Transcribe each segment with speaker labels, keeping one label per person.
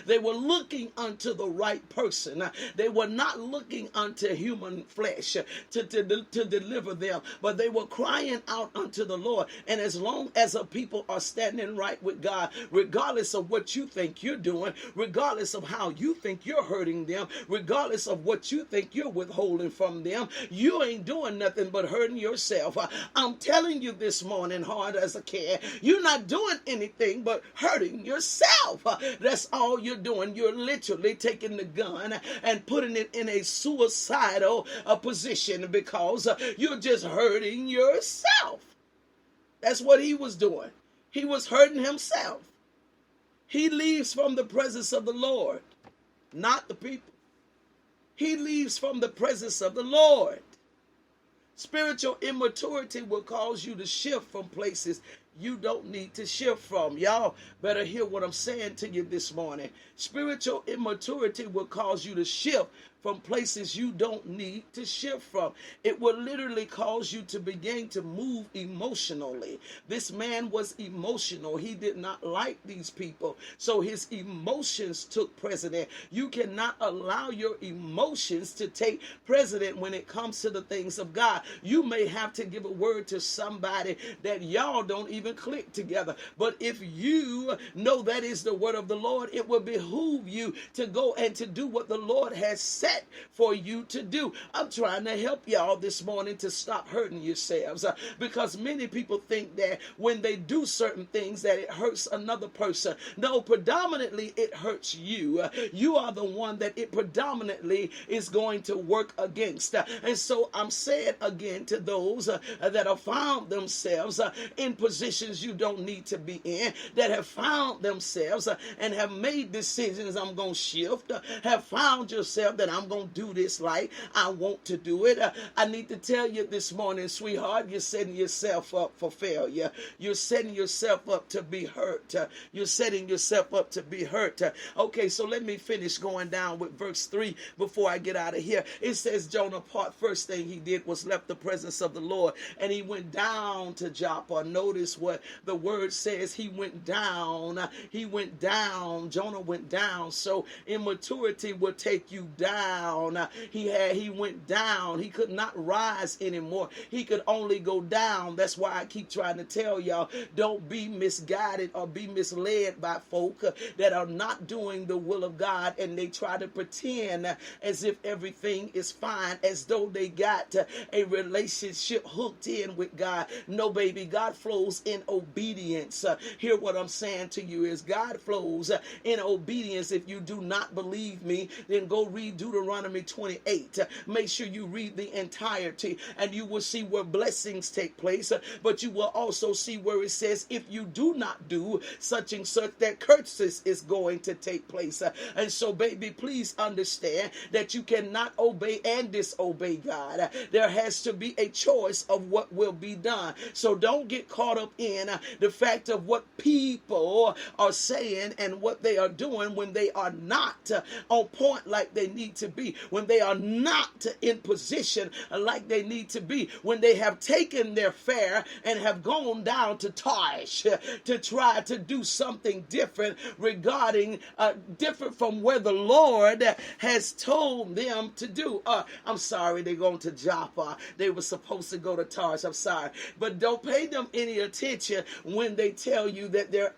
Speaker 1: They were looking unto the right person. They were not looking unto human flesh to deliver them, but they were crying out unto the Lord. And as long as a people are standing right with God, regardless of what you think you're doing, regardless of how you think you're hurting them, regardless of what you think you're withholding from them, you ain't doing nothing but hurting yourself. I'm telling you this morning, hard as I can, you're not doing anything but hurting yourself. That's all you're doing. You're literally taking the gun and putting it in a suicidal position because you're just hurting yourself. That's what he was doing. He was hurting himself. He leaves from the presence of the Lord, not the people. He leaves from the presence of the Lord. Spiritual immaturity will cause you to shift from places you don't need to shift from. Y'all better hear what I'm saying to you this morning. Spiritual immaturity will cause you to shift from places you don't need to shift from. It will literally cause you to begin to move emotionally. This man was emotional. He did not like these people, so his emotions took precedent. You cannot allow your emotions to take precedent when it comes to the things of God. You may have to give a word to somebody that y'all don't even click together, but if you know that is the word of the Lord, it will behoove you to go and to do what the Lord has said for you to do. I'm trying to help y'all this morning to stop hurting yourselves because many people think that when they do certain things that it hurts another person. No, predominantly it hurts you. You are the one that it predominantly is going to work against. And so I'm saying again to those that have found themselves in positions you don't need to be in, that have found themselves and have made decisions, I'm going to shift, have found yourself that I'm going to do this like I want to do it. I need to tell you this morning, sweetheart, you're setting yourself up for failure. You're setting yourself up to be hurt. You're setting yourself up to be hurt. Okay, so let me finish going down with verse 3 before I get out of here. It says Jonah first thing he did was left the presence of the Lord and he went down to Joppa. Notice what the word says. He went down. He went down. Jonah went down. So immaturity will take you down. He went down. He could not rise anymore. He could only go down. That's why I keep trying to tell y'all, don't be misguided or be misled by folk that are not doing the will of God, and they try to pretend as if everything is fine, as though they got a relationship hooked in with God. No, baby, God flows in obedience. Hear what I'm saying to you is God flows in obedience. If you do not believe me, then go read Deuteronomy 28. Make sure you read the entirety and you will see where blessings take place, but you will also see where it says if you do not do such and such, that curses is going to take place. And so, baby, please understand that you cannot obey and disobey God. There has to be a choice of what will be done. So don't get caught up in the fact of what people are saying and what they are doing when they are not on point like they need to be, when they are not in position like they need to be, when they have taken their fare and have gone down to Tarshish to try to do something different regarding different from where the Lord has told them to do. I'm sorry, they're going to Joppa. They were supposed to go to Tarshish. I'm sorry, but don't pay them any attention when they tell you that they're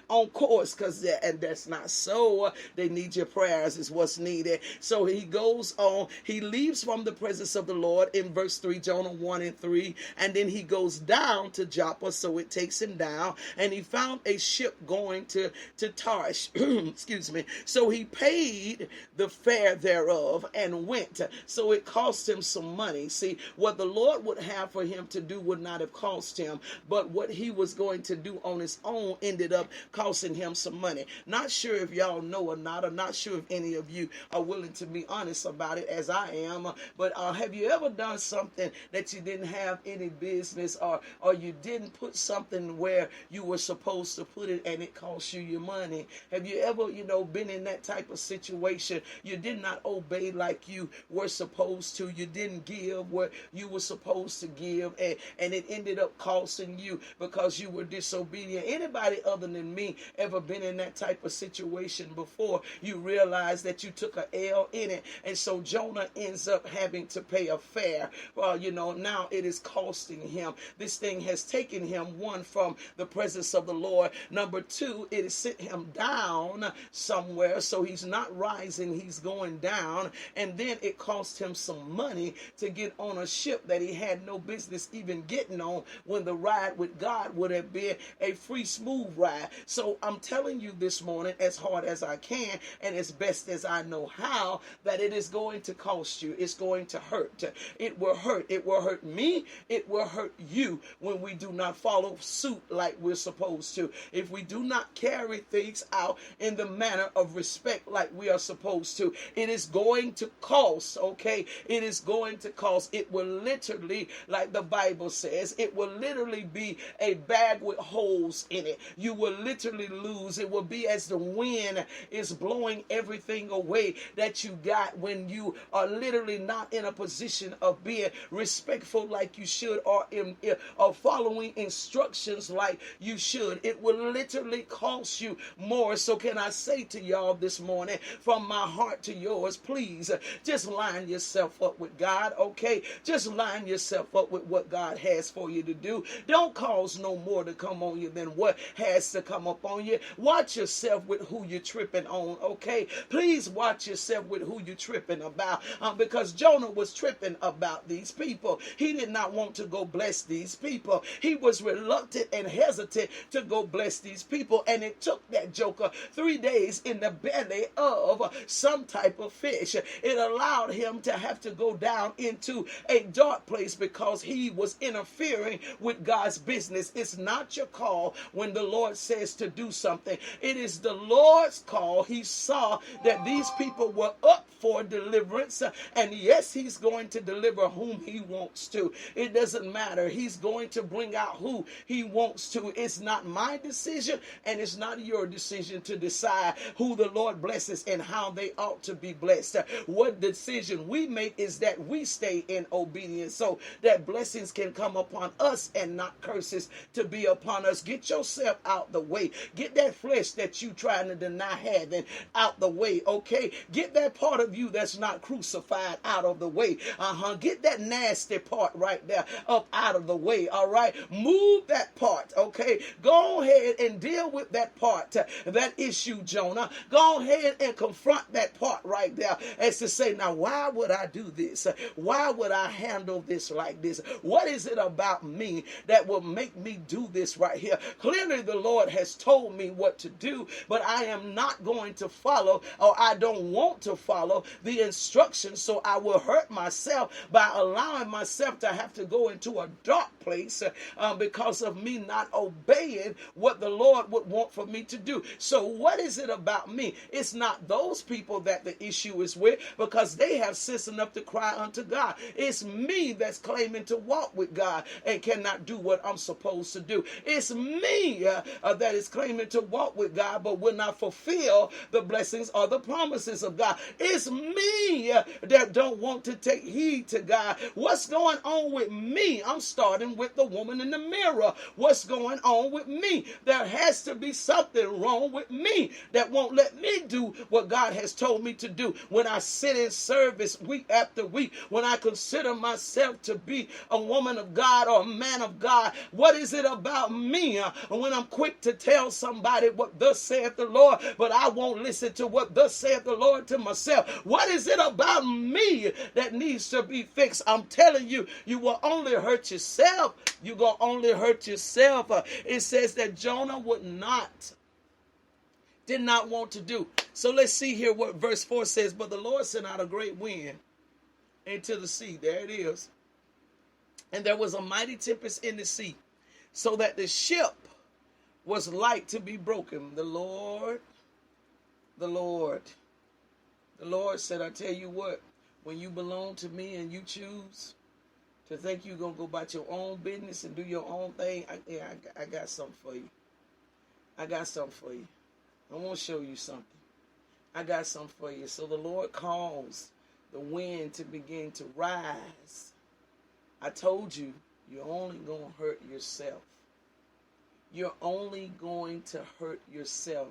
Speaker 1: on course, because and that's not so. They need your prayers is what's needed. So he goes on. He leaves from the presence of the Lord in verse 3, Jonah 1 and 3, and then he goes down to Joppa, so it takes him down, and he found a ship going to Tarshish. Excuse me. So he paid the fare thereof and went. So it cost him some money. See, what the Lord would have for him to do would not have cost him, but what he was going to do on his own ended up costing him some money. Not sure if y'all know or not. I'm not sure if any of you are willing to be be honest about it as I am. But have you ever done something that you didn't have any business, or you didn't put something where you were supposed to put it and it cost you your money? Have you ever, been in that type of situation? You did not obey like you were supposed to. You didn't give where you were supposed to give, and it ended up costing you because you were disobedient. Anybody other than me ever been in that type of situation before? You realize that you took a L in it, and so Jonah ends up having to pay a fare. Well, now it is costing him. This thing has taken him, one, from the presence of the Lord. Number two, it has sent him down somewhere, so he's not rising, he's going down. And then it cost him some money to get on a ship that he had no business even getting on, when the ride with God would have been a free, smooth ride. So I'm telling you this morning, as hard as I can and as best as I know how, that it is going to cost you. It's going to hurt. It will hurt. It will hurt me. It will hurt you when we do not follow suit like we're supposed to. If we do not carry things out in the manner of respect like we are supposed to, it is going to cost, okay? It is going to cost. It will literally, like the Bible says, it will literally be a bag with holes in it. You will literally lose. It will be as the wind is blowing everything away that you got when you are literally not in a position of being respectful like you should, or following instructions like you should. It will literally cost you more. So can I say to y'all this morning, from my heart to yours, please just line yourself up with God, okay? Just line yourself up with what God has for you to do. Don't cause no more to come on you than what has to come up on you. Watch yourself with who you're tripping on, okay? Please watch yourself with who you're tripping about, because Jonah was tripping about these people. He did not want to go bless these people. He was reluctant and hesitant to go bless these people, and it took that joker 3 days in the belly of some type of fish. It allowed him to have to go down into a dark place because he was interfering with God's business. It's not your call when the Lord says to do something. It is the Lord's call. He saw that these people were up for deliverance, and yes, he's going to deliver whom he wants to. It doesn't matter. He's going to bring out who he wants to. It's not my decision, and it's not your decision to decide who the Lord blesses and how they ought to be blessed. What decision we make is that we stay in obedience so that blessings can come upon us and not curses to be upon us. Get yourself out the way. Get that flesh that you trying to deny having out the way, okay? Get that part of you that's not crucified out of the way. Get that nasty part right there up out of the way, all right? Move that part, okay? Go ahead and deal with that part, that issue, Jonah. Go ahead and confront that part right there, as to say, now, why would I do this? Why would I handle this like this? What is it about me that will make me do this right here? Clearly, the Lord has told me what to do, but I am not going to follow, or I don't want to follow the instructions, so I will hurt myself by allowing myself to have to go into a dark place because of me not obeying what the Lord would want for me to do. So what is it about me? It's not those people that the issue is with, because they have sense enough to cry unto God. It's me that's claiming to walk with God and cannot do what I'm supposed to do. It's me that is claiming to walk with God but will not fulfill the blessings or the promises of God. It's me that don't want to take heed to God. What's going on with me? I'm starting with the woman in the mirror. What's going on with me? There has to be something wrong with me that won't let me do what God has told me to do. When I sit in service week after week, when I consider myself to be a woman of God or a man of God, what is it about me? When I'm quick to tell somebody what thus saith the Lord, but I won't listen to what thus saith the Lord to myself. What is it about me that needs to be fixed? I'm telling you, you will only hurt yourself. You're going to only hurt yourself. It says that Jonah did not want to do. So let's see here what verse 4 says. But the Lord sent out a great wind into the sea. There it is. And there was a mighty tempest in the sea, so that the ship was like to be broken. The Lord The Lord said, I tell you what, when you belong to me and you choose to think you're going to go about your own business and do your own thing, I got something for you. I got something for you. I want to show you something. I got something for you. So the Lord calls the wind to begin to rise. I told you, you're only going to hurt yourself. You're only going to hurt yourself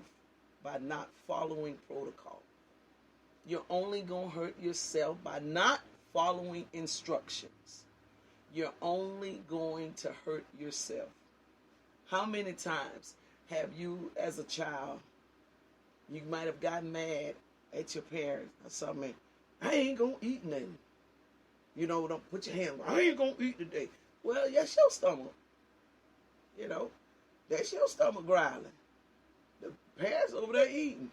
Speaker 1: by not following protocol. You're only going to hurt yourself by not following instructions. You're only going to hurt yourself. How many times have you, as a child, you might have gotten mad at your parents or something? I ain't going to eat nothing. You know, don't put your hand on, I ain't going to eat today. Well, that's your stomach. You know, that's your stomach growling. The parents over there eating.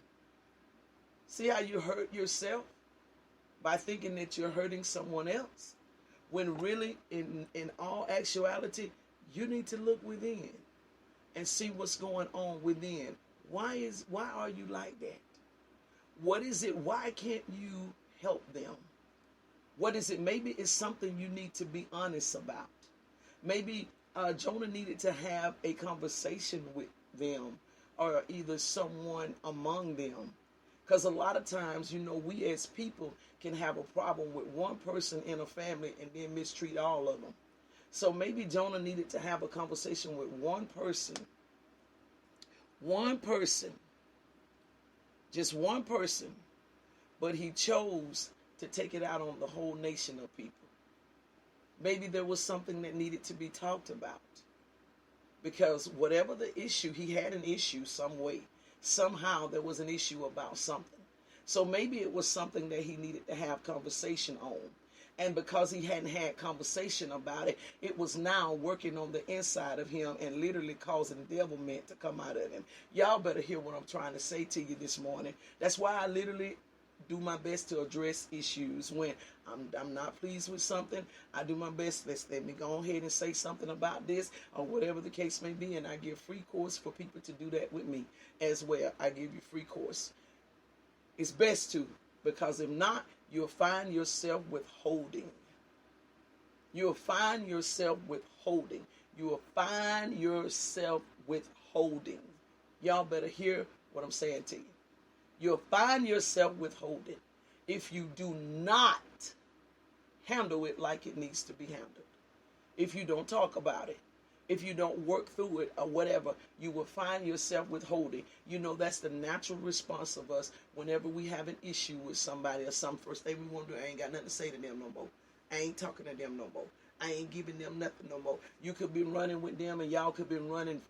Speaker 1: See how you hurt yourself by thinking that you're hurting someone else? When really, in all actuality, you need to look within and see what's going on within. Why are you like that? What is it? Why can't you help them? What is it? Maybe it's something you need to be honest about. Maybe Jonah needed to have a conversation with them, or either someone among them. Because a lot of times, you know, we as people can have a problem with one person in a family and then mistreat all of them. So maybe Jonah needed to have a conversation with one person, just one person, but he chose to take it out on the whole nation of people. Maybe there was something that needed to be talked about. Because whatever the issue, he had an issue some way. Somehow there was an issue about something. So maybe it was something that he needed to have conversation on. And because he hadn't had conversation about it, it was now working on the inside of him and literally causing devilment to come out of him. Y'all better hear what I'm trying to say to you this morning. That's why I literally do my best to address issues. When I'm not pleased with something, I do my best. Let me go ahead and say something about this, or whatever the case may be, and I give free course for people to do that with me as well. I give you free course. It's best to, because if not, you'll find yourself withholding. You'll find yourself withholding. You will find yourself withholding. Y'all better hear what I'm saying to you. You'll find yourself withholding if you do not handle it like it needs to be handled. If you don't talk about it, if you don't work through it or whatever, you will find yourself withholding. You know, that's the natural response of us whenever we have an issue with somebody or something. First thing we want to do, I ain't got nothing to say to them no more. I ain't talking to them no more. I ain't giving them nothing no more. You could be running with them and y'all could be running,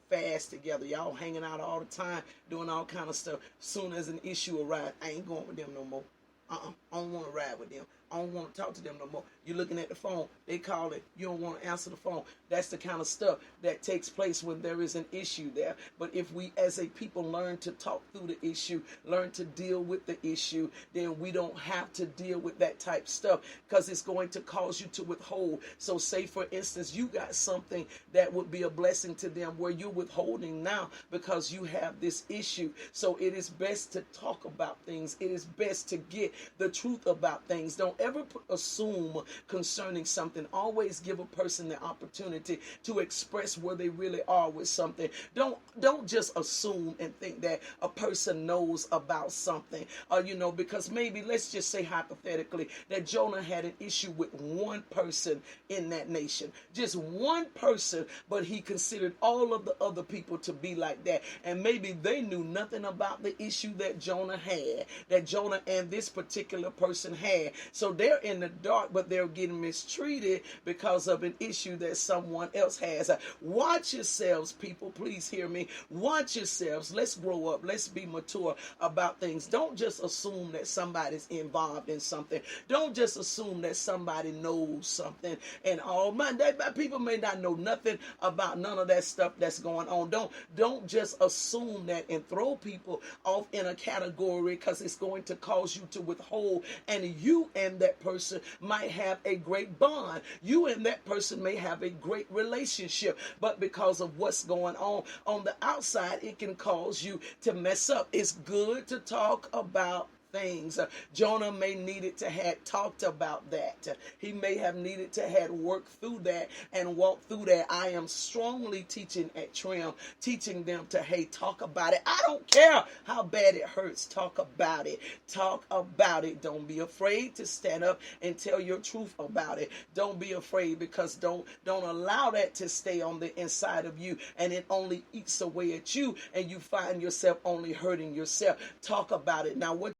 Speaker 1: fast together. Y'all hanging out all the time, doing all kind of stuff. Soon as an issue arises, I ain't going with them no more. I don't want to ride with them. I don't want to talk to them no more. You're looking at the phone. They call it. You don't want to answer the phone. That's the kind of stuff that takes place when there is an issue there. But if we as a people learn to talk through the issue, learn to deal with the issue, then we don't have to deal with that type stuff, because it's going to cause you to withhold. So say, for instance, you got something that would be a blessing to them where you're withholding now because you have this issue. So it is best to talk about things. It is best to get the truth about things. Don't ever assume concerning something. Always give a person the opportunity to express where they really are with something. Don't just assume and think that a person knows about something. Because maybe, let's just say hypothetically, that Jonah had an issue with one person in that nation. Just one person, but he considered all of the other people to be like that. And maybe they knew nothing about the issue that Jonah had, that Jonah and this particular person had. So they're in the dark, but they're getting mistreated because of an issue that someone else has. Watch yourselves, people. Please hear me. Watch yourselves. Let's grow up. Let's be mature about things. Don't just assume that somebody's involved in something. Don't just assume that somebody knows something. And people may not know nothing about none of that stuff that's going on. Don't just assume that and throw people off in a category, because it's going to cause you to withhold. And you and that person might have a great bond. You and that person may have a great relationship, but because of what's going on the outside, it can cause you to mess up. It's good to talk about things. Jonah may needed to have talked about that. He may have needed to have worked through that and walked through that. I am strongly teaching at Trim, teaching them to, hey, talk about it. I don't care how bad it hurts. Talk about it. Talk about it. Don't be afraid to stand up and tell your truth about it. Don't be afraid, because don't allow that to stay on the inside of you, and it only eats away at you, and you find yourself only hurting yourself. Talk about it. Now, what